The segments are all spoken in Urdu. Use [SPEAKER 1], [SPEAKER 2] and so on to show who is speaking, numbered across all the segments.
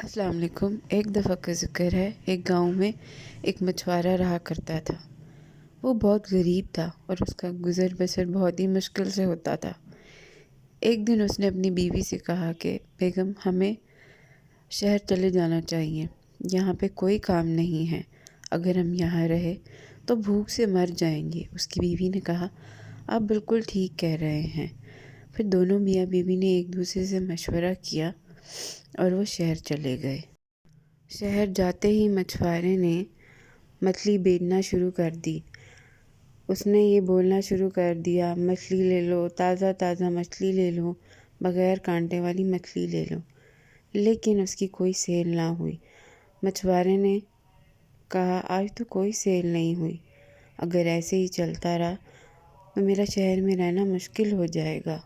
[SPEAKER 1] السلام علیکم۔ ایک دفعہ کا ذکر ہے، ایک گاؤں میں ایک مچھوارا رہا کرتا تھا۔ وہ بہت غریب تھا اور اس کا گزر بسر بہت ہی مشکل سے ہوتا تھا۔ ایک دن اس نے اپنی بیوی سے کہا کہ بیگم، ہمیں شہر چلے جانا چاہیے، یہاں پہ کوئی کام نہیں ہے، اگر ہم یہاں رہے تو بھوک سے مر جائیں گے۔ اس کی بیوی نے کہا، آپ بالکل ٹھیک کہہ رہے ہیں۔ پھر دونوں میاں بیوی نے ایک دوسرے سے مشورہ کیا اور وہ شہر چلے گئے۔ شہر جاتے ہی مچھوارے نے مچھلی بیچنا شروع کر دی۔ اس نے یہ بولنا شروع کر دیا، مچھلی لے لو، تازہ تازہ مچھلی لے لو، بغیر کانٹے والی مچھلی لے لو۔ لیکن اس کی کوئی سیل نہ ہوئی۔ مچھوارے نے کہا، آج تو کوئی سیل نہیں ہوئی، اگر ایسے ہی چلتا رہا تو میرا شہر میں رہنا مشکل ہو جائے گا۔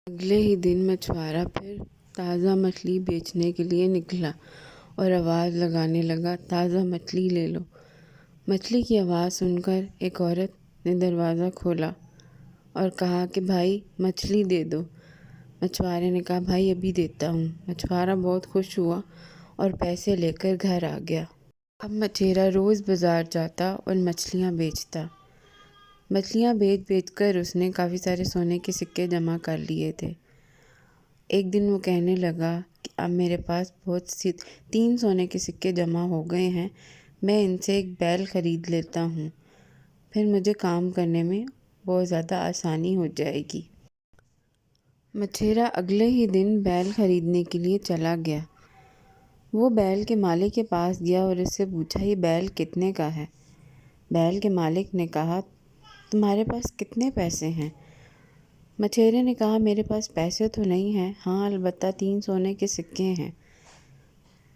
[SPEAKER 1] اگلے ہی دن مچھوارا پھر تازہ مچھلی بیچنے کے لیے نکلا اور آواز لگانے لگا، تازہ مچھلی لے لو۔ مچھلی کی آواز سن کر ایک عورت نے دروازہ کھولا اور کہا کہ بھائی مچھلی دے دو۔ مچھوارے نے کہا، بھائی ابھی دیتا ہوں۔ مچھوارا بہت خوش ہوا اور پیسے لے کر گھر آ گیا۔ اب مچھیرا روز بازار جاتا اور مچھلیاں بیچتا۔ مچھلیاں بیچ بیچ کر اس نے کافی سارے سونے کے سکے جمع کر لیے تھے۔ ایک دن وہ کہنے لگا کہ اب میرے پاس 3 سونے کے سکے جمع ہو گئے ہیں، میں ان سے ایک بیل خرید لیتا ہوں، پھر مجھے کام کرنے میں بہت زیادہ آسانی ہو جائے گی۔ مچھیرا اگلے ہی دن بیل خریدنے کے لیے چلا گیا۔ وہ بیل کے مالک کے پاس گیا اور اس سے پوچھا، یہ بیل کتنے کا ہے؟ بیل کے مالک نے کہا، تمہارے پاس کتنے پیسے ہیں؟ مچھیرے نے کہا، میرے پاس پیسے تو نہیں ہیں، ہاں البتہ 3 سونے کے سکے ہیں۔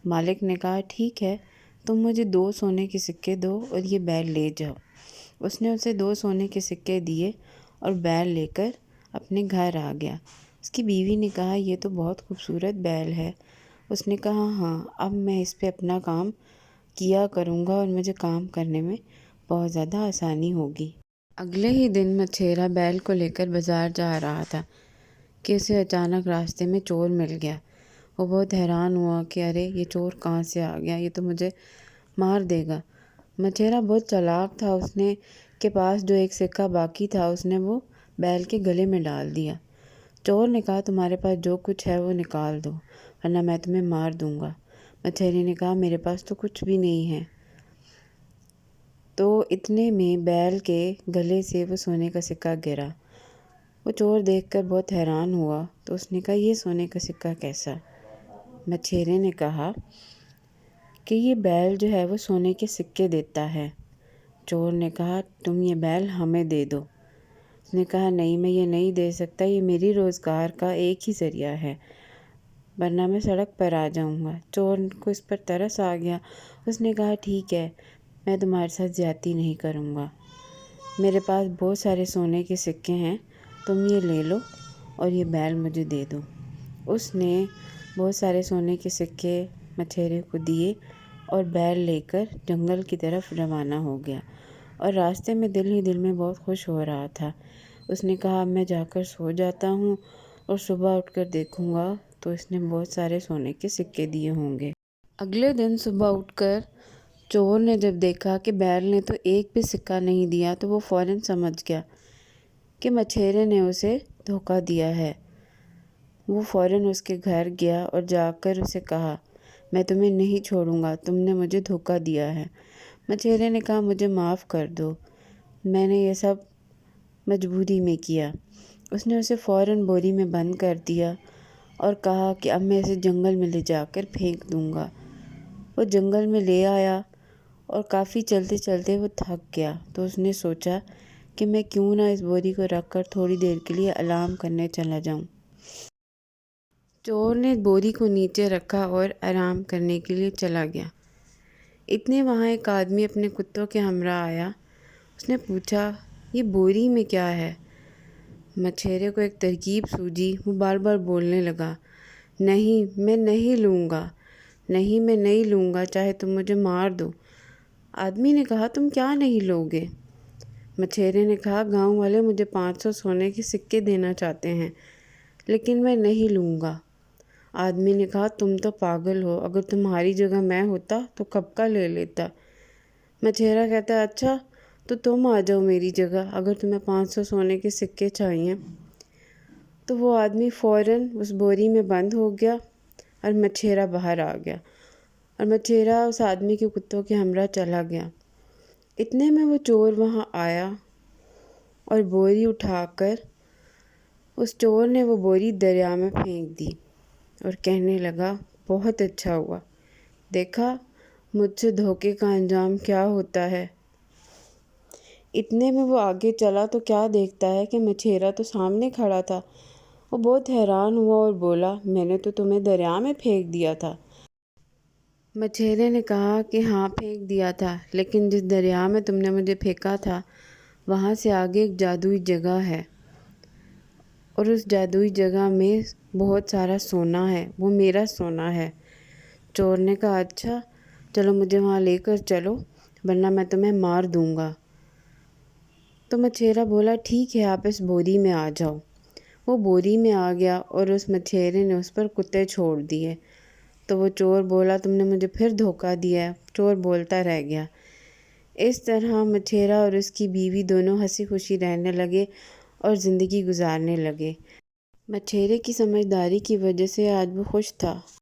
[SPEAKER 1] مالک نے کہا، ٹھیک ہے، تم مجھے 2 سونے کے سکے دو اور یہ بیل لے جاؤ۔ اس نے اسے 2 سونے کے سکے دیے اور بیل لے کر اپنے گھر آ گیا۔ اس کی بیوی نے کہا، یہ تو بہت خوبصورت بیل ہے۔ اس نے کہا، ہاں اب میں اس پہ اپنا کام کیا کروں گا اور مجھے کام کرنے میں بہت زیادہ آسانی ہوگی۔ اگلے ہی دن مچھیرا بیل کو لے کر بازار جا رہا تھا کہ اسے اچانک راستے میں چور مل گیا۔ وہ بہت حیران ہوا کہ ارے یہ چور کہاں سے آ گیا، یہ تو مجھے مار دے گا۔ مچھیرا بہت چالاک تھا، اس نے کے پاس جو ایک سکہ باقی تھا اس نے وہ بیل کے گلے میں ڈال دیا۔ چور نے کہا، تمہارے پاس جو کچھ ہے وہ نکال دو ورنہ میں تمہیں مار دوں گا۔ مچھیرے نے کہا، میرے پاس تو کچھ بھی نہیں ہے۔ تو اتنے میں بیل کے گلے سے وہ سونے کا سکہ گرا۔ وہ چور دیکھ کر بہت حیران ہوا تو اس نے کہا، یہ سونے کا سکہ کیسا؟ مچھیرے نے کہا کہ یہ بیل جو ہے وہ سونے کے سکے دیتا ہے۔ چور نے کہا، تم یہ بیل ہمیں دے دو۔ اس نے کہا، نہیں میں یہ نہیں دے سکتا، یہ میری روزگار کا ایک ہی ذریعہ ہے، ورنہ میں سڑک پر آ جاؤں گا۔ چور کو اس پر ترس آ گیا۔ اس نے کہا، ٹھیک ہے، میں تمہارے ساتھ زیادتی نہیں کروں گا، میرے پاس بہت سارے سونے کے سکے ہیں، تم یہ لے لو اور یہ بیل مجھے دے دو۔ اس نے بہت سارے سونے کے سکے مچھیرے کو دیے اور بیل لے کر جنگل کی طرف روانہ ہو گیا اور راستے میں دل ہی دل میں بہت خوش ہو رہا تھا۔ اس نے کہا، اب میں جا کر سو جاتا ہوں اور صبح اٹھ کر دیکھوں گا تو اس نے بہت سارے سونے کے سکے دیے ہوں گے۔ اگلے دن صبح اٹھ کر چور نے جب دیکھا کہ بیل نے تو ایک بھی سکہ نہیں دیا تو وہ فوراً سمجھ گیا کہ مچھیرے نے اسے دھوکہ دیا ہے۔ وہ فوراً اس کے گھر گیا اور جا کر اسے کہا، میں تمہیں نہیں چھوڑوں گا، تم نے مجھے دھوکہ دیا ہے۔ مچھیرے نے کہا، مجھے معاف کر دو، میں نے یہ سب مجبوری میں کیا۔ اس نے اسے فوراً بوری میں بند کر دیا اور کہا کہ اب میں اسے جنگل میں لے جا کر پھینک دوں گا۔ وہ جنگل میں لے آیا اور کافی چلتے چلتے وہ تھک گیا تو اس نے سوچا کہ میں کیوں نہ اس بوری کو رکھ کر تھوڑی دیر کے لیے آرام کرنے چلا جاؤں۔ چور نے بوری کو نیچے رکھا اور آرام کرنے کے لیے چلا گیا۔ اتنے وہاں ایک آدمی اپنے کتوں کے ہمراہ آیا۔ اس نے پوچھا، یہ بوری میں کیا ہے؟ مچھیرے کو ایک ترکیب سوجھی، وہ بار بار بولنے لگا، نہیں میں نہیں لوں گا، نہیں میں نہیں لوں گا، چاہے تم مجھے مار دو۔ آدمی نے کہا، تم کیا نہیں لوگے؟ مچھیرے نے کہا، گاؤں والے مجھے 500 سونے کے سکے دینا چاہتے ہیں لیکن میں نہیں لوں گا۔ آدمی نے کہا تم تو پاگل ہو، اگر تمہاری جگہ میں ہوتا تو کب کا لے لیتا۔ مچھیرا کہتا ہے اچھا تو تم آ جاؤ میری جگہ اگر تمہیں 500 سونے کے سکے چاہیے۔ تو وہ آدمی فوراً اس بوری میں بند ہو گیا اور مچھیرا باہر آ گیا، اور مچھیرا اس آدمی کے کتوں کے ہمراہ چلا گیا۔ اتنے میں وہ چور وہاں آیا اور بوری اٹھا کر اس چور نے وہ بوری دریا میں پھینک دی اور کہنے لگا بہت اچھا ہوا، دیکھا مجھ سے دھوکے کا انجام کیا ہوتا ہے۔ اتنے میں وہ آگے چلا تو کیا دیکھتا ہے کہ مچھیرا تو سامنے کھڑا تھا۔ وہ بہت حیران ہوا اور بولا میں نے تو تمہیں دریا میں پھینک دیا تھا۔ مچھیرے نے کہا کہ ہاں پھینک دیا تھا، لیکن جس دریا میں تم نے مجھے پھینکا تھا وہاں سے آگے ایک جادوئی جگہ ہے، اور اس جادوئی جگہ میں بہت سارا سونا ہے، وہ میرا سونا ہے۔ چور نے کہا اچھا چلو مجھے وہاں لے کر چلو ورنہ میں تمہیں مار دوں گا۔ تو مچھیرا بولا ٹھیک ہے آپ اس بوری میں آ جاؤ۔ وہ بوری میں آ گیا اور اس مچھیرے نے اس پر کتے چھوڑ دیے۔ تو وہ چور بولا تم نے مجھے پھر دھوکہ دیا ہے۔ چور بولتا رہ گیا۔ اس طرح مچھیرا اور اس کی بیوی دونوں ہنسی خوشی رہنے لگے اور زندگی گزارنے لگے۔ مچھیرے کی سمجھداری کی وجہ سے آج وہ خوش تھا۔